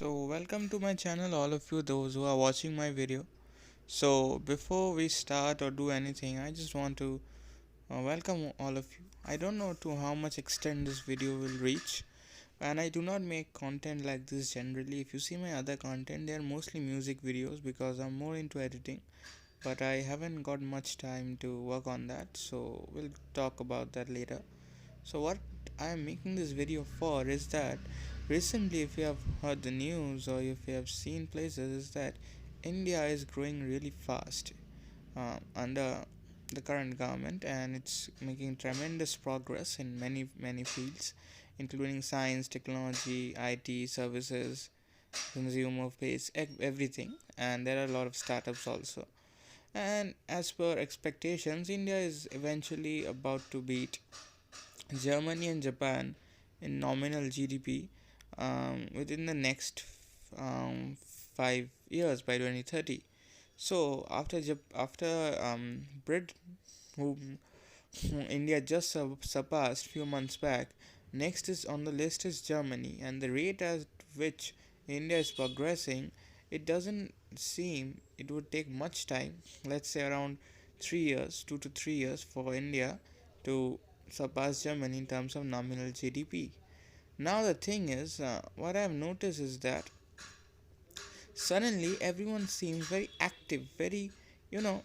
So welcome to my channel, all of you those who are watching my video. So before we start or do anything, I just want to welcome all of you. I don't know to how much extent this video will reach, and I do not make content like this generally. If you see my other content, they are mostly music videos because I'm more into editing, but I haven't got much time to work on that, so we'll talk about that later. So what I am making this video for is that recently, if you have heard the news or if you have seen places, is that India is growing really fast under the current government, and it's making tremendous progress in many fields, including science, technology, IT, services, consumer base, everything. And there are a lot of startups also. And as per expectations, India is eventually about to beat Germany and Japan in nominal GDP within the next 5 years by 2030. So after Brit, whom India just surpassed few months back, next is on the list is Germany, and the rate at which India is progressing, it doesn't seem it would take much time. Let's say around 3 years, 2 to 3 years for India to surpass Germany in terms of nominal GDP. Now the thing is, what I've noticed is that suddenly everyone seems very active, very you know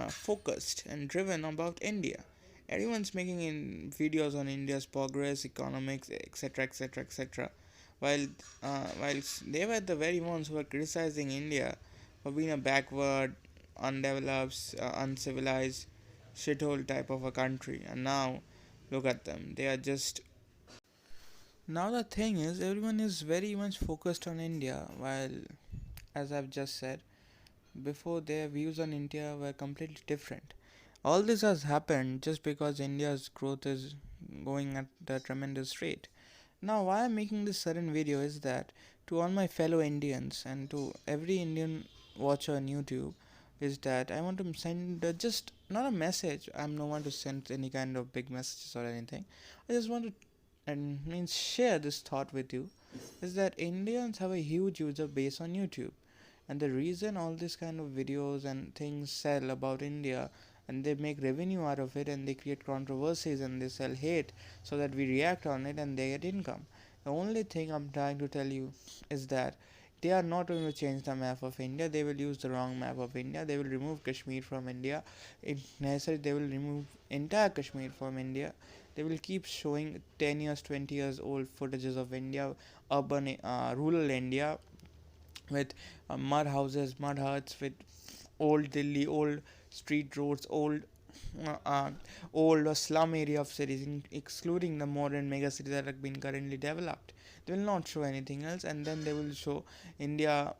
focused and driven about India. Everyone's making in videos on India's progress, economics, etc., etc., etc. While they were the very ones who were criticizing India for being a backward, undeveloped, uncivilized shithole type of a country, and now look at them. They are just now the thing is everyone is very much focused on India, while as I've just said before, their views on India were completely different. All this has happened just because India's growth is going at a tremendous rate. Now, why I'm making this sudden video is that to all my fellow Indians and to every Indian watcher on YouTube, is that I want to send just not a message. I'm no one to send any kind of big messages or anything. I just want to and means share this thought with you is that Indians have a huge user base on YouTube, and the reason all these kind of videos and things sell about India and they make revenue out of it and they create controversies and they sell hate so that we react on it and they get income. The only thing I'm trying to tell you is that they are not going to change the map of India. They will use the wrong map of India. They will remove Kashmir from India. If necessary, they will remove entire Kashmir from India. They will keep showing 10 years, 20 years old footages of India, urban, rural India, with mud houses, mud huts, with old Delhi, old street roads, old slum area of cities, excluding the modern mega cities that have been currently developed. They will not show anything else, and then they will show India,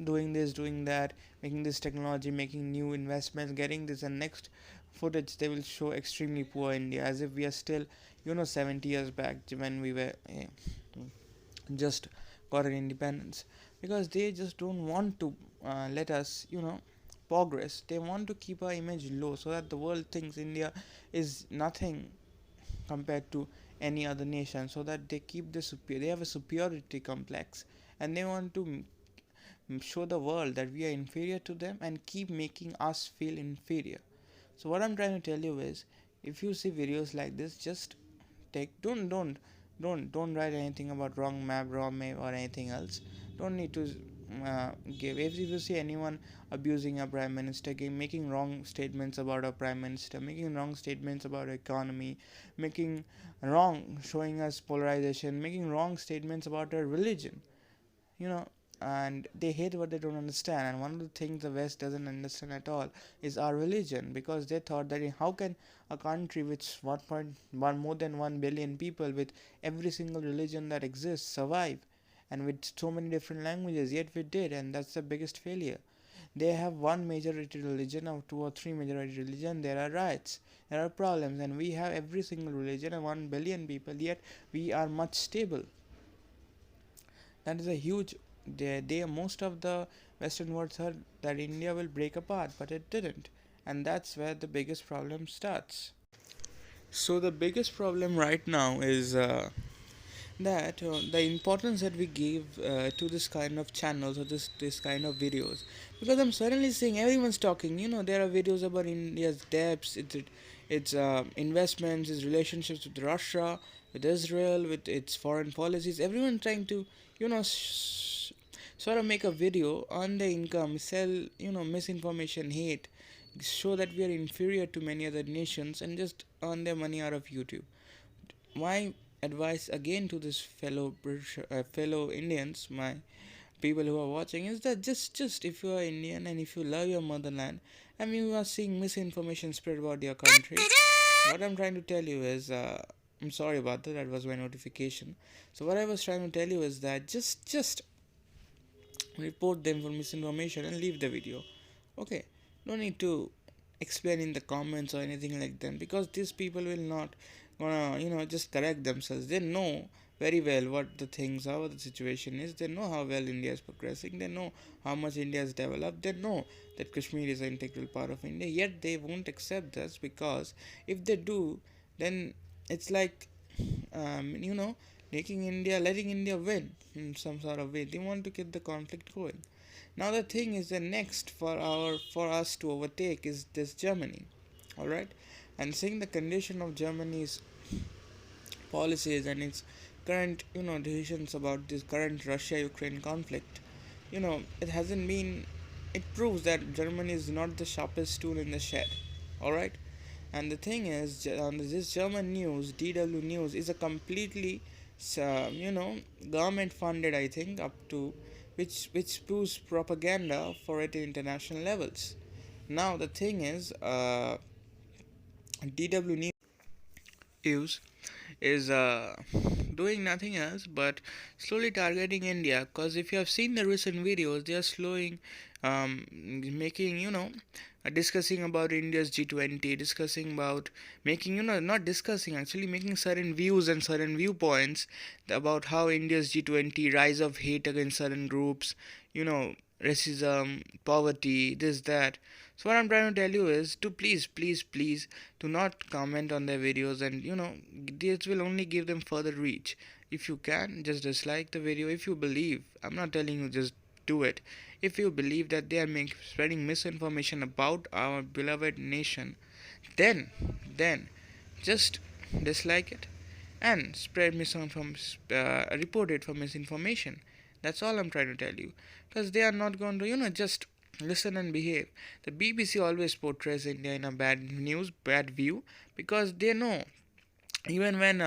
doing this, doing that, making this technology, making new investments, getting this, and next footage they will show extremely poor India, as if we are still, 70 years back when we were just got an independence, because they just don't want to let us progress. They want to keep our image low so that the world thinks India is nothing compared to any other nation, so that they keep they have a superiority complex, and they want to show the world that we are inferior to them and keep making us feel inferior. So what I'm trying to tell you is, if you see videos like this, just take don't write anything about wrong map, or anything else. Don't need to give. If you see anyone abusing a prime minister, making wrong statements about a prime minister, making wrong statements about economy, making wrong, showing us polarization, making wrong statements about our religion, you know and they hate what they don't understand. And one of the things the West doesn't understand at all is our religion, because they thought that how can a country which 1.1 more than 1 billion people, with every single religion that exists, survive, and with so many different languages, yet we did. And that's the biggest failure. They have one majority religion or two or three majority religion. There are riots, there are problems, and we have every single religion and 1 billion people, yet we are much stable. That is a huge. Most of the Western world thought that India will break apart, but it didn't, and that's where the biggest problem starts. So the biggest problem right now is that the importance that we give to this kind of channels or this kind of videos, because I'm suddenly seeing everyone's talking. There are videos about India's debts, its investments, its relationships with Russia, with Israel, with its foreign policies. Everyone trying to you know sort of make a video on the income, sell misinformation, hate, show that we are inferior to many other nations, and just earn their money out of YouTube. My advice again to this fellow Indians, my people who are watching, is that just if you are Indian and if you love your motherland, and you are seeing misinformation spread about your country, what I'm trying to tell you is, I'm sorry about that. That was my notification. So what I was trying to tell you is that just report them for misinformation and leave the video. Okay, no need to explain in the comments or anything like that, because these people will not gonna just correct themselves. They know very well what the things are, what the situation is. They know how well India is progressing. They know how much India has developed. They know that Kashmir is an integral part of India, yet they won't accept this, because if they do, then it's like making India, letting India win in some sort of way. They want to keep the conflict going. Now the thing is, the next for us to overtake is this Germany, all right, and seeing the condition of Germany's policies and its current decisions about this current Russia-Ukraine conflict, it hasn't been. It proves that Germany is not the sharpest tool in the shed, all right. And the thing is, on this German news, DW News, is a completely, government funded, I think, up to which proves propaganda for it in international levels. Now the thing is, DW News is doing nothing else but slowly targeting India. Because if you have seen the recent videos, they are slowing, making discussing about India's G20, discussing about making not discussing, actually making certain views and certain viewpoints about how India's G20 rise of hate against certain groups, racism, poverty, this that. So what I'm trying to tell you is to please do not comment on their videos, and this will only give them further reach. If you can, just dislike the video. If you believe, I'm not telling you just do it. If you believe that they are spreading misinformation about our beloved nation, then just dislike it and spread misinformation, report it for misinformation. That's all I'm trying to tell you, because they are not going to just listen and behave. The BBC always portrays India in a bad view, because they know even when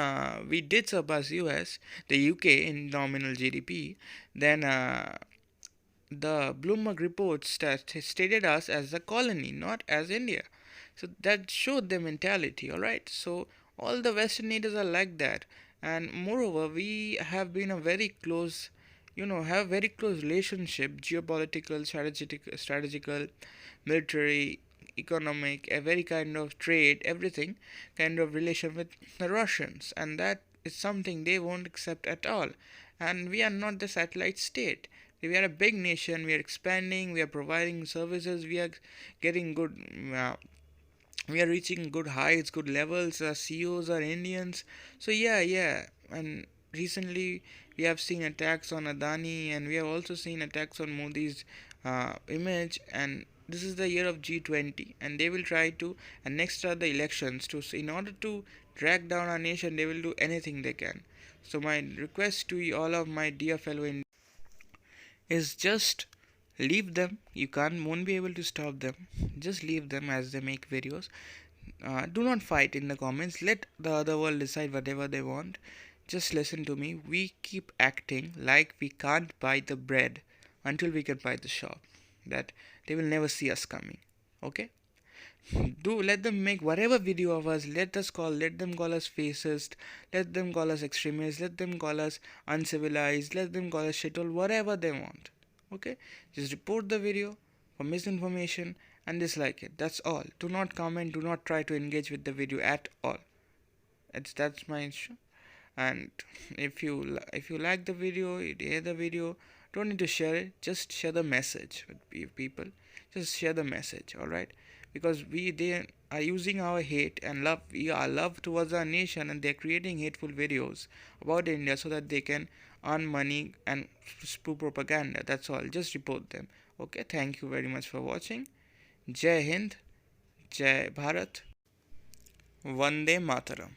we did surpass US, the UK in nominal GDP, then the Bloomberg report stated us as a colony, not as India. So that showed the mentality, all right. So all the Western leaders are like that, and moreover, we have been a very close, have very close relationship, geopolitical, strategical, military, economic, a very kind of trade, everything kind of relation with the Russians, and that is something they won't accept at all. And we are not the satellite state. We are a big nation. We are expanding. We are providing services. We are getting good. We are reaching good heights, good levels. Our CEOs are Indians. So yeah. And recently we have seen attacks on Adani, and we have also seen attacks on Modi's image. And this is the year of G20, and they will try to. And next are the elections. In order to drag down our nation, they will do anything they can. So my request to all of my dear fellow Indians is just leave them. You can't won't be able to stop them. Just leave them as they make videos. Do not fight in the comments. Let the other world decide whatever they want. Just listen to me. We keep acting like we can't buy the bread until we can buy the shop. That they will never see us coming. Okay? Do let them make whatever video of us. Let them call us fascist. Let them call us extremists. Let them call us uncivilized. Let them call us shithole. Whatever they want. Okay? Just report the video for misinformation and dislike it. That's all. Do not comment. Do not try to engage with the video at all. That's my issue. And if you like the video, you hear the video, don't need to share it. Just share the message with people. Just share the message. All right, because are using our hate and love, our love towards our nation, and they're creating hateful videos about India so that they can earn money and spew propaganda. That's all. Just report them. Okay, thank you very much for watching. Jai Hind, Jai Bharat, Vande Mataram.